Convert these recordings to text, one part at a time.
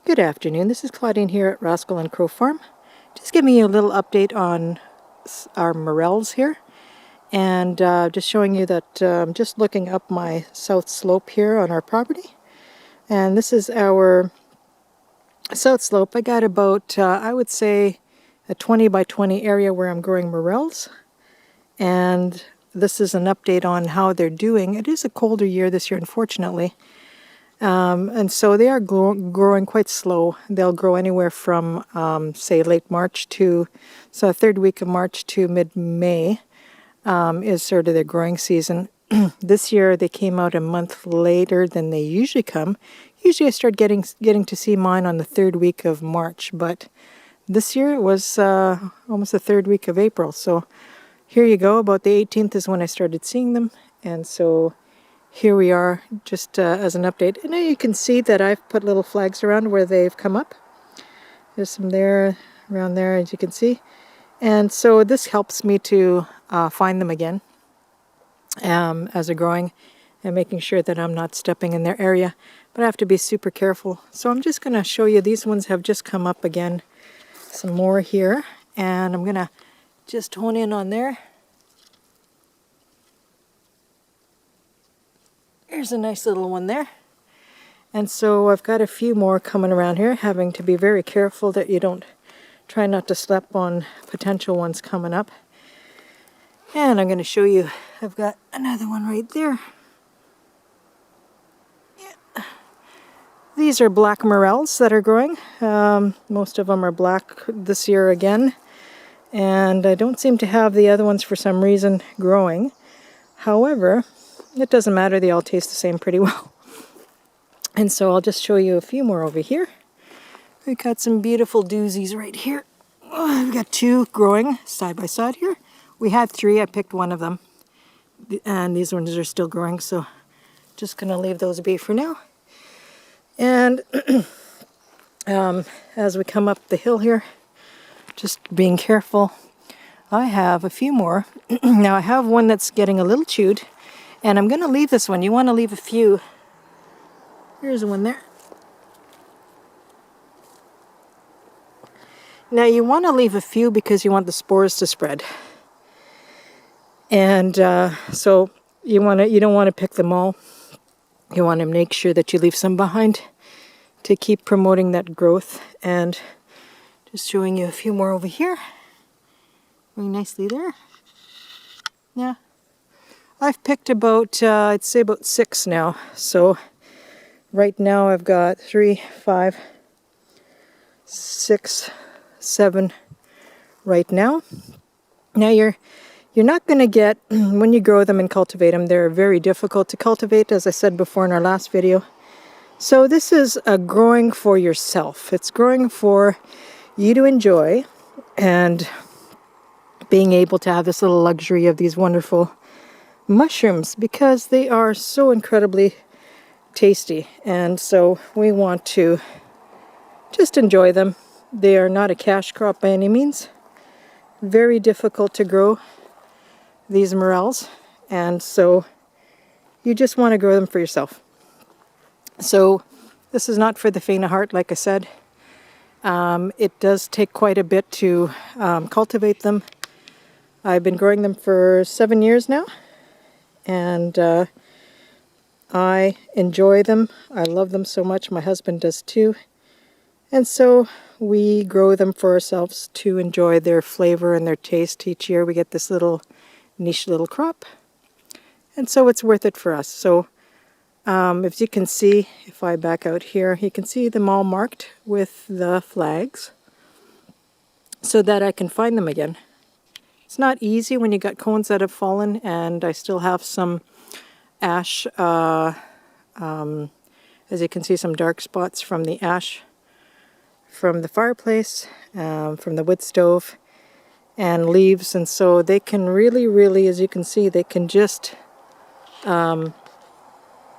Good afternoon, this is Claudine here at Rascal and Crow Farm. Just giving you a little update on our morels here, and just showing you that I'm just looking up my south slope here on our property. And this is our south slope. I got about, I would say, a 20 by 20 area where I'm growing morels. And this is an update on how they're doing. It is a colder year this year, unfortunately. And so they are growing quite slow. They'll grow anywhere from, say, late March to, so third week of March to mid-May is sort of their growing season. This year they came out a month later than they usually come. Usually I start getting to see mine on the third week of March, but this year it was almost the third week of April. So here you go, about the 18th is when I started seeing them, and so here we are, just as an update. And now you can see that I've put little flags around where they've come up. There's some there, around there, as you can see. And so this helps me to find them again as they're growing, and making sure that I'm not stepping in their area. But I have to be super careful. So I'm just going to show you, these ones have just come up again. Some more here. And I'm going to just hone in on there. Here's a nice little one there. And so I've got a few more coming around here, having to be very careful that you don't try not to step on potential ones coming up. And I'm going to show you, I've got another one right there. Yeah. These are black morels that are growing. Most of them are black this year again. And I don't seem to have the other ones for some reason growing. However, it doesn't matter, they all taste the same pretty well. And so I'll just show you a few more over here. We've got some beautiful doozies right here. Oh, we've got two growing side by side here. We had three, I picked one of them. And these ones are still growing, so just gonna leave those be for now. And as we come up the hill here, just being careful, I have a few more. Now I have one that's getting a little chewed. And I'm going to leave this one. You want to leave a few. Here's one there. Now you want to leave a few because you want the spores to spread. And so you don't want to pick them all. You want to make sure that you leave some behind to keep promoting that growth. And just showing you a few more over here. Very nicely there. Yeah. I've picked about, I'd say about 6 now. So right now I've got 3, 5, 6, 7 right now. Now you're not going to get, when you grow them and cultivate them, they're very difficult to cultivate, as I said before in our last video. So this is a growing for yourself. It's growing for you to enjoy, and being able to have this little luxury of these wonderful mushrooms, because they are so incredibly tasty, and so we want to just enjoy them. They are not a cash crop by any means. Very difficult to grow, these morels, and so you just want to grow them for yourself. So this is not for the faint of heart, like I said. It does take quite a bit to cultivate them. I've been growing them for 7 years now. And I enjoy them. I love them so much. My husband does too. And so we grow them for ourselves to enjoy their flavor and their taste. Each year we get this little niche little crop. And so it's worth it for us. So if you can see, if I back out here, you can see them all marked with the flags so that I can find them again. It's not easy when you got cones that have fallen, and I still have some ash, as you can see, some dark spots from the ash from the fireplace, from the wood stove, and leaves, and so they can really, as you can see, they can just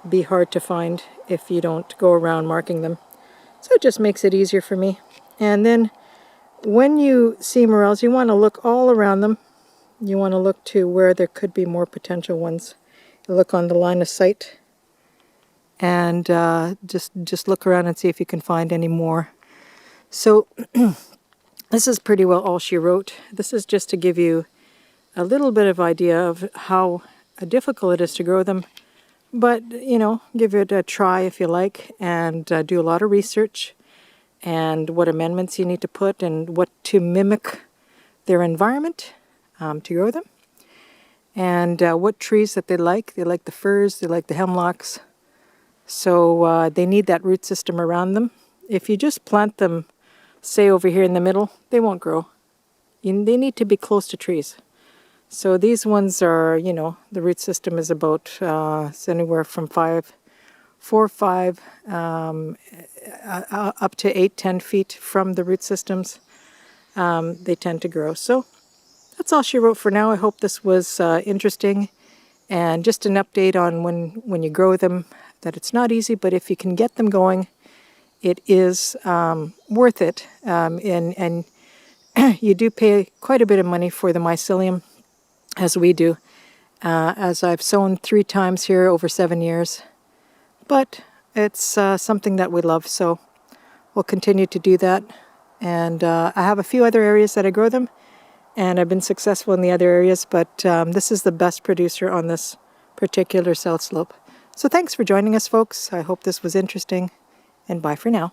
be hard to find if you don't go around marking them. So it just makes it easier for me. And then when you see morels, you want to look all around them. You want to look to where there could be more potential ones. You look on the line of sight, and just look around and see if you can find any more. So this is pretty well all she wrote. This is just to give you a little bit of idea of how difficult it is to grow them, but you know, give it a try if you like, and do a lot of research and what amendments you need to put and what to mimic their environment to grow them, and what trees that they like. They like the firs, they like the hemlocks, so they need that root system around them. If you just plant them, say over here in the middle, they won't grow. They need to be close to trees. So these ones are, you know, the root system is about it's anywhere from 4 or 5 up to 8-10 feet from the root systems. They tend to grow. So that's all she wrote for now. I hope this was interesting, and just an update on when you grow them, that it's not easy, but if you can get them going, it is worth it. And you do pay quite a bit of money for the mycelium, as we do, as I've sown 3 times here over 7 years. But it's something that we love, so we'll continue to do that. And I have a few other areas that I grow them, and I've been successful in the other areas, but this is the best producer on this particular south slope. So thanks for joining us, folks. I hope this was interesting, and bye for now.